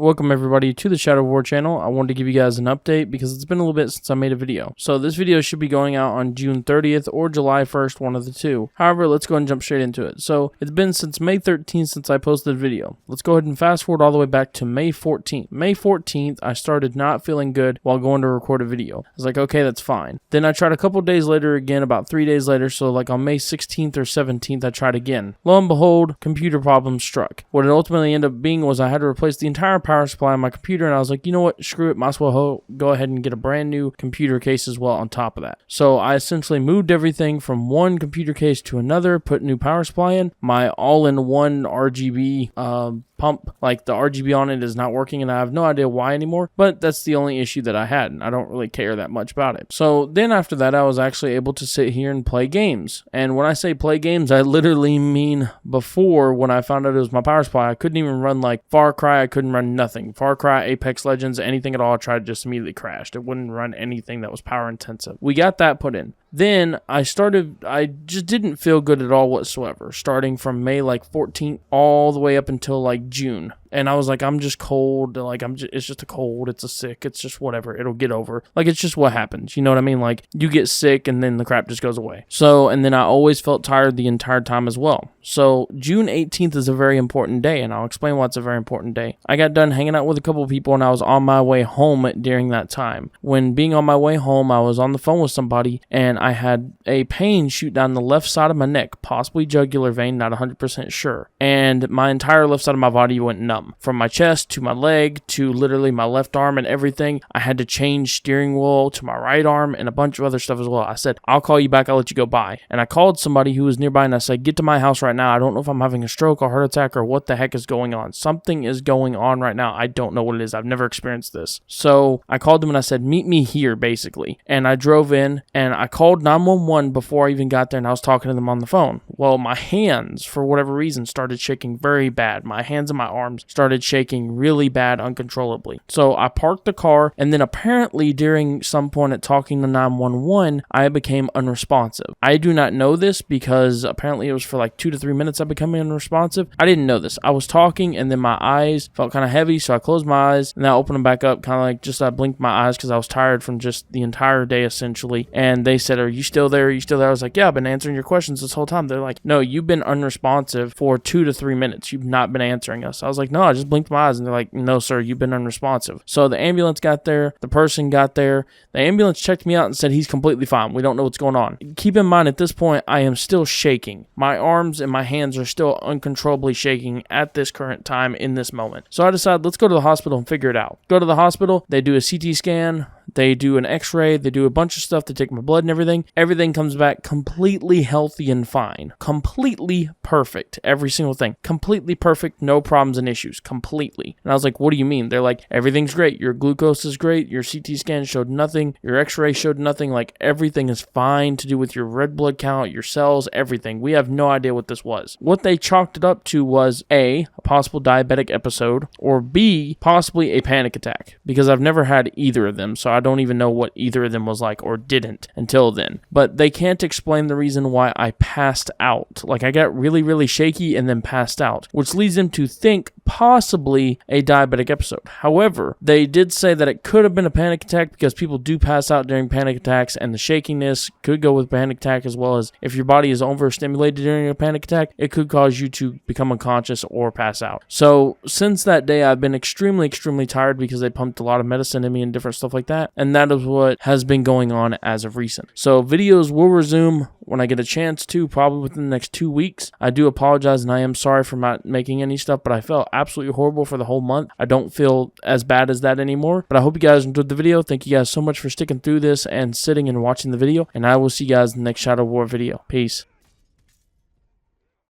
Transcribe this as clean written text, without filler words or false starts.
Welcome everybody to the Shadow War channel. I wanted to give you guys an update because it's been a little bit since I made a video. So this video should be going out on June 30th or July 1st, one of the two. However, let's go ahead and jump straight into it. So it's been since May 13th since I posted the video. Let's go ahead and fast forward all the way back to May 14th. May 14th, I started not feeling good while going to record a video. I was like, okay, that's fine. Then I tried a couple days later again, about 3 days later. So like on May 16th or 17th, I tried again. Lo and behold, computer problems struck. What it ultimately ended up being was I had to replace the entire power supply on my computer, and I was like, you know what, screw it, might as well go ahead and get a brand new computer case as well on top of that. So I essentially moved everything from one computer case to another, put new power supply in, my all-in-one RGB pump, like the RGB on it is not working, and I have no idea why anymore, but that's the only issue that I had, and I don't really care that much about it. So then after that, I was actually able to sit here and play games. And when I say play games, I literally mean before, when I found out it was my power supply, I couldn't even run like Far Cry, I couldn't run nothing. Far Cry, Apex Legends, anything at all, I tried, just immediately crashed. It wouldn't run anything that was power intensive. We got that put in. Then I just didn't feel good at all whatsoever, starting from May like 14th all the way up until like June. And I was like, I'm just cold. Like, it's just a cold. It's a sick. It's just whatever. It'll get over. Like, it's just what happens. You know what I mean? Like, you get sick and then the crap just goes away. So, and then I always felt tired the entire time as well. So, June 18th is a very important day, and I'll explain why it's a very important day. I got done hanging out with a couple of people, and I was on my way home during that time. When being on my way home, I was on the phone with somebody, and I had a pain shoot down the left side of my neck, possibly jugular vein, not 100% sure. And my entire left side of my body went numb. From my chest to my leg to literally my left arm and everything. I had to change steering wheel to my right arm and a bunch of other stuff as well. I said, I'll call you back. I'll let you go by. And I called somebody who was nearby and I said, get to my house right now. I don't know if I'm having a stroke or heart attack or what the heck is going on. Something is going on right now. I don't know what it is. I've never experienced this. So I called them and I said, meet me here basically. And I drove in and I called 911 before I even got there, and I was talking to them on the phone. Well, my hands, for whatever reason, started shaking very bad. My hands and my arms started shaking really bad uncontrollably. So I parked the car, and then apparently during some point at talking to 911, I became unresponsive. I do not know this because apparently it was for like 2 to 3 minutes I became unresponsive. I didn't know this. I was talking and then my eyes felt kind of heavy, so I closed my eyes and then I opened them back up, kind of like just I blinked my eyes because I was tired from just the entire day essentially. And they said, are you still there? Are you still there? I was like, yeah, I've been answering your questions this whole time. They're like, no, you've been unresponsive for 2 to 3 minutes. You've not been answering us. I was like, no, I just blinked my eyes. And they're like, no, sir, you've been unresponsive. So the ambulance got there. The person got there. The ambulance checked me out and said he's completely fine. We don't know what's going on. Keep in mind, at this point, I am still shaking. My arms and my hands are still uncontrollably shaking at this current time in this moment. So I decided, let's go to the hospital and figure it out. Go to the hospital. They do a CT scan. They do an x-ray, they do a bunch of stuff, they take my blood and everything. Everything comes back completely healthy and fine. Completely perfect. Every single thing. Completely perfect, no problems and issues. Completely. And I was like, what do you mean? They're like, everything's great. Your glucose is great. Your CT scan showed nothing. Your x-ray showed nothing. Like, everything is fine to do with your red blood count, your cells, everything. We have no idea what this was. What they chalked it up to was A, possible diabetic episode, or B, possibly a panic attack. Because I've never had either of them, so I don't even know what either of them was like or didn't until then. But they can't explain the reason why I passed out. Like, I got really, really shaky and then passed out, which leads them to think possibly a diabetic episode. However, they did say that it could have been a panic attack because people do pass out during panic attacks, and the shakiness could go with panic attack, as well as if your body is overstimulated during a panic attack, it could cause you to become unconscious or pass out. So since that day, I've been extremely, extremely tired because they pumped a lot of medicine in me and different stuff like that. And that is what has been going on as of recent. So videos will resume when I get a chance to, probably within the next 2 weeks. I do apologize and I am sorry for not making any stuff, but I felt absolutely horrible for the whole month. I don't feel as bad as that anymore, but I hope you guys enjoyed the video. Thank you guys so much for sticking through this and sitting and watching the video, and I will see you guys in the next Shadow War video. Peace.